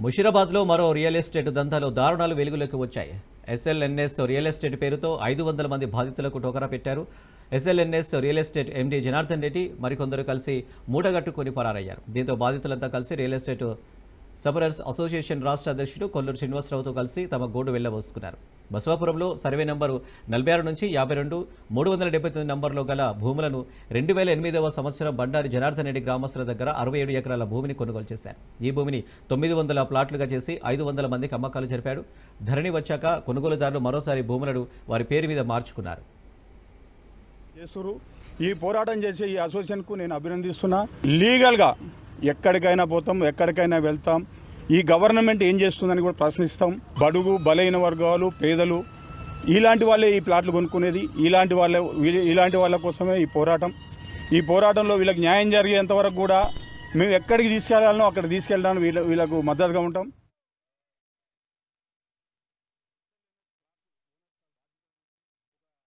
ముషీరాబాద్లో మరో real estate దందాలో దారుణాలు వెలుగులోకి వచ్చాయి. ఎస్ఎల్ఎన్ఎస్ రియల్ ఎస్టేట్ పేరుతో 500 మంది బాధితులకు టోకరా పెట్టారు. SLNS real estate MD Janardhan Reddy మరికొందరు కలిసి మూటగట్టుకుని పరారయ్యారు. దీంతో బాధితులంతా కలిసి రియల్ ఎస్టేట్ సబరర్స్ అసోసియేషన్ రాష్ట్ర అధ్యక్షుడు కొల్లూరు శ్రీనివాసరావుతో కలిసి తమ గోడు వెళ్లబోసుకున్నారు. బసవాపురంలో సర్వే నంబరు 46 నుంచి 52, 379 నంబర్లో గల భూములను 2008వ సంవత్సరం బండారి జనార్దన్ రెడ్డి గ్రామస్తుల దగ్గర 67 ఎకరాల భూమిని కొనుగోలు చేశారు. ఈ భూమిని 900 ప్లాట్లుగా చేసి 500 మందికి అమ్మకాలు జరిపాడు. ధరణి వచ్చాక కొనుగోలుదారులు మరోసారి భూములను వారి పేరు మీద మార్చుకున్నారు. ఈ పోరాటం చేసే ఈ అసోసియేషన్కు నేను అభినందిస్తున్నా. లీగల్గా ఎక్కడికైనా పోతాం, ఎక్కడికైనా వెళ్తాం. ఈ గవర్నమెంట్ ఏం చేస్తుందని కూడా ప్రశ్నిస్తాం. బడుగు బలైన వర్గాలు, పేదలు ఇలాంటి వాళ్ళే ఈ ప్లాట్లు కొనుక్కునేది. ఇలాంటి వాళ్ళ కోసమే ఈ పోరాటం. ఈ పోరాటంలో వీళ్ళకి న్యాయం జరిగేంత వరకు కూడా మేము ఎక్కడికి తీసుకెళ్లాలనో అక్కడ తీసుకెళ్ళడానికి వీళ్ళకు మద్దతుగా ఉంటాం.